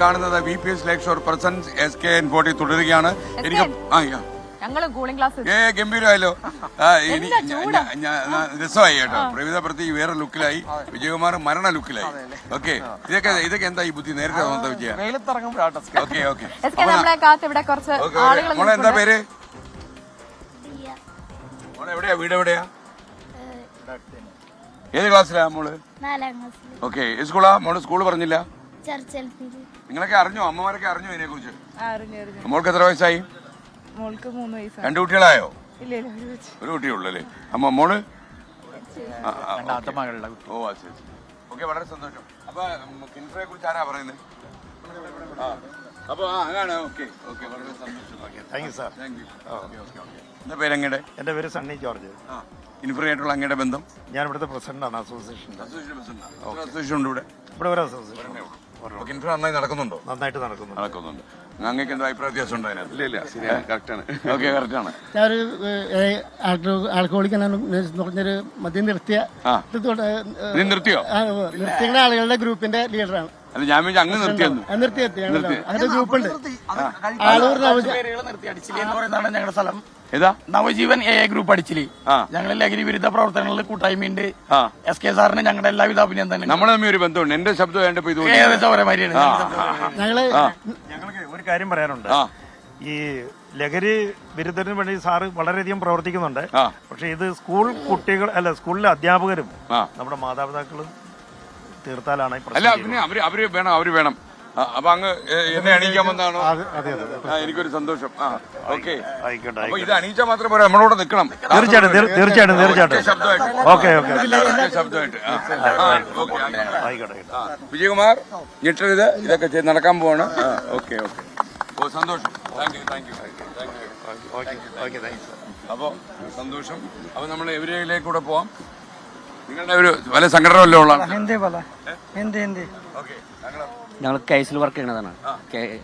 കാണുന്നത് VPS ലേക്ക് shore presence SKN40 തുടരുകയാണ്. എനിക്ക് ഗംഭീരമായല്ലോ. രസമായി കേട്ടോ. പ്രവിധ പ്രതി വേറെ ലുക്കിലായി, വിജയകുമാർ മരണ ലുക്കിലായി. ഓക്കെ, ഇതൊക്കെ എന്താ ഈ ബുദ്ധി നേരത്തെ തോന്നുന്നത് വിജയ? Okay okay. മോളെ എന്താ പേര്? മോളെ എവിടെയാ, വീട് എവിടെയാ, ഏത് ക്ലാസ്സിലാ മോള്? ഓക്കെ, ഏത് സ്കൂളാ മോള്? സ്കൂള് പറഞ്ഞില്ല. നിങ്ങളൊക്കെ അറിഞ്ഞോ, അമ്മമാരൊക്കെ അറിഞ്ഞോ ഇതിനെ കുറിച്ച്? മോൾക്ക് എത്ര വയസ്സായി? മോൾക്ക് 3 വയസ്സ്. 2 കുട്ടികളായോ? ഒരു കുട്ടിയുള്ളൂ അല്ലേ? അമ്മ മോള്? ഓ ശരി. ഓക്കെ, വളരെ സന്തോഷം. അപ്പൊ കിൻഫ്രയെ കുറിച്ച് ആരാ പറയുന്നത്? അപ്പൊ അങ്ങനെ. ഓക്കെ ഓക്കെ, വളരെ സന്തോഷം. Thank you sir. എന്താ പേര് അങ്ങയുടെ? എന്റെ പേര് സണ്ണി ജോർജ്. കിൻഫ്രയായിട്ടുള്ള അങ്ങയുടെ ബന്ധം? ഞാൻ ഇവിടുത്തെ പ്രസിഡന്റാണ് അസോസിയേഷൻ ഉണ്ട് ഇവിടെ. ഇവിടെ ഒരു അസോസിയേഷൻ. കിൻഫ്ര നന്നായി നടക്കുന്നുണ്ടോ? നന്നായിട്ട് നടക്കുന്നുണ്ട്. അങ്ങക്ക് എന്താ അഭിപ്രായ വ്യത്യാസം ഉണ്ടോ അതിനകത്ത്? ഇല്ല, കറക്റ്റാണ്. ഓക്കെ, കറക്റ്റാണ്. ഞാനൊരു ആൽക്കഹോളിക് പറഞ്ഞൊരു മദ്യം നിർത്തിയ നിർത്തിയ ആളുകളുടെ ഗ്രൂപ്പിന്റെ ലീഡറാണ്. അല്ല, ഞാൻ അങ്ങ് നിർത്തിയെന്നു. അങ്ങനെ ഗ്രൂപ്പുണ്ട്. ആളൂർ ഞങ്ങളുടെ സ്ഥലം ഏതാ? നവജീവൻ AA ഗ്രൂപ്പ് അടിച്ചില്. ഞങ്ങൾ ലഹരി വിരുദ്ധ പ്രവർത്തനങ്ങളിൽ കൂട്ടായ്മയുണ്ട്. SK സാറിന് ഞങ്ങളുടെ എല്ലാവിധ അഭിനന്ദനം. നമ്മൾ തമ്മിൽ ഒരു ബന്ധമുണ്ട്. എന്റെ ശബ്ദം ഞങ്ങൾക്ക് ഒരു കാര്യം പറയാനുണ്ട്. ഈ ലഹരി വിരുദ്ധത്തിന് വേണ്ടി സാറ് വളരെയധികം പ്രവർത്തിക്കുന്നുണ്ട്. പക്ഷെ ഇത് സ്കൂൾ കുട്ടികൾ അല്ല, സ്കൂളിലെ അധ്യാപകരും നമ്മുടെ മാതാപിതാക്കളും തീർത്താലാണ്. അല്ല, പിന്നെ അവര് വേണം. അപ്പൊ അങ്ങ് എന്നെ അണിയിക്കാൻ വന്നാണോ? എനിക്കൊരു സന്തോഷം. ഓക്കെ, അപ്പൊ ഇത് അണിയിച്ചാൽ മാത്രം പോരാ, നമ്മളോട് നിൽക്കണം. തീർച്ചയായിട്ടും. ഓക്കെ ശബ്ദമായിട്ട്. വിജയകുമാർ ഞെട്ടരുത്, ഇതൊക്കെ നടക്കാൻ പോവാണ്. Okay okay. ഓ, സന്തോഷം. Thank you. അപ്പോ സന്തോഷം. അപ്പൊ നമ്മൾ എവരിലേക്ക് കൂടെ പോവാം. നിങ്ങളുടെ ഒരു വല്ല സംഘടന വല്ല ഉള്ളതാണ്? ഞങ്ങൾ കേസിൽ വർക്ക് ചെയ്യണതാണ്.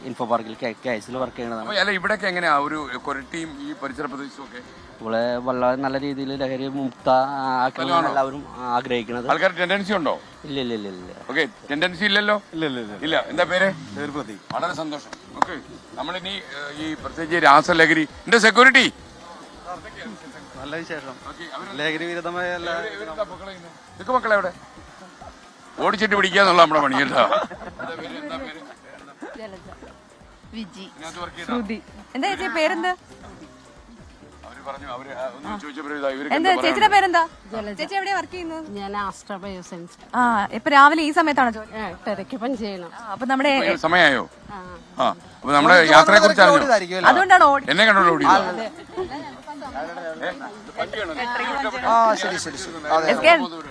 ഇൻഫോ പാർക്കിൽ കേസിൽ വർക്ക് ചെയ്യണതാണ്. അല്ല, ഇവിടെയൊക്കെ എങ്ങനെയാ ഒരു കൊരട്ടിയും ഈ പരിസര പ്രദേശവും ഒക്കെ? ഇവിടെ വളരെ നല്ല രീതിയിൽ ലഹരി മുക്ത ആക്കണമെന്നാണ് എല്ലാവരും ആഗ്രഹിക്കുന്നത്. ആൾക്കാർ ടെൻഡൻസി ഉണ്ടോ? ഇല്ല. ഓക്കെ, ടെൻഡൻസി ഇല്ലല്ലോ. ഇല്ല. എന്താ പേര്? വളരെ സന്തോഷം. ഓക്കെ, നമ്മളിനി ഈ പ്രത്യേകിച്ച് രാസലഹരി എന്റെ സെക്യൂരിറ്റി നല്ല വിശേഷം. ലഹരി വിരുദ്ധമായ മക്കളെ എവിടെ ഓടിച്ചിട്ട് പിടിക്കാന്നുള്ള നമ്മുടെ പണി കേട്ടോ. പേരെന്താ? ചേച്ചിയുടെ പേരെന്താ? ചേച്ചി എവിടെയാ വർക്ക് ചെയ്യുന്നത്? ഞാൻ ആസ്ട്ര ബയോസയൻസ്. ഇപ്പൊ രാവിലെ ഈ സമയത്താണോ ജോലി? 8:30 പഞ്ചേയണം. അപ്പൊ നമ്മുടെ സമയമായോ? അപ്പൊ നമ്മുടെ യാത്രയെ കുറിച്ച് അതുകൊണ്ടാണോ എന്നെ കണ്ടോണ്ട് ഓടി?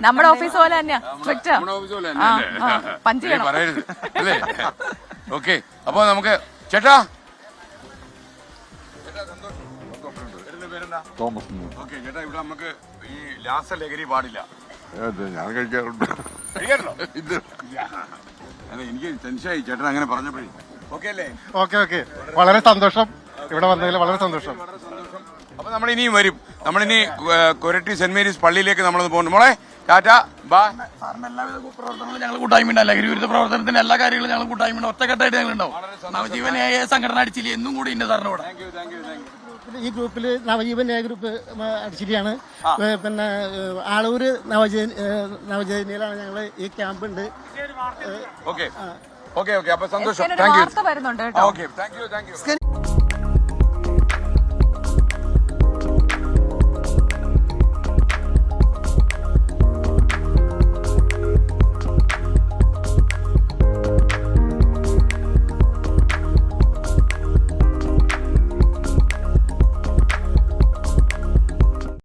നമ്മുടെ ഓഫീസ് പോലെ തന്നെയാ, സ്ട്രിക്റ്റ് പറയരുത് അല്ലേ? ഓക്കെ, അപ്പൊ നമുക്ക് ചേട്ടാ തോമസ്. ഓക്കെ ചേട്ടാ, ഇവിടെ നമുക്ക് ഈ രാസലഹരി പാടില്ല. ഞാൻ കഴിക്കാറുണ്ട്. എനിക്ക് ടെൻഷനായി ചേട്ടൻ അങ്ങനെ പറഞ്ഞപ്പോഴേ. ഓക്കെ അല്ലേ? ഓക്കെ. വളരെ സന്തോഷം, ഇവിടെ വന്നതിൽ വളരെ സന്തോഷം. അപ്പൊ നമ്മൾ ഇനിയും വരും. നമ്മളിനി കൊരട്ടി സെന്റ് മേരീസ് പള്ളിയിലേക്ക് നമ്മളൊന്ന് പോകുന്നു. മോളെ ടാറ്റ ബാ. എല്ലാവിധ പ്രവർത്തനങ്ങളും ഞങ്ങൾ കൂട്ടായ്മ, ലഹരി വിരുദ്ധ പ്രവർത്തനത്തിന്റെ എല്ലാ കാര്യങ്ങളും ഞങ്ങൾ കൂട്ടായ്മ ഒറ്റക്കെട്ടായിട്ട് ഞങ്ങൾ ഉണ്ടാവും. നവജീവൻ സംഘടന അടിച്ചില്ല എന്നും കൂടി ഉണ്ട് സാറിന് ഇവിടെ. ഈ ഗ്രൂപ്പിൽ നവജീവൻ ഗ്രൂപ്പ് അടിച്ചിരിയാണ്. പിന്നെ ആളൂര് നവജീവനിലാണ് ഞങ്ങൾ ഈ ക്യാമ്പ് ഉണ്ട്. ഓക്കെ. അപ്പൊ സന്തോഷം. Thank U. വരുന്നുണ്ട് കേട്ടോ. Okay, thank you.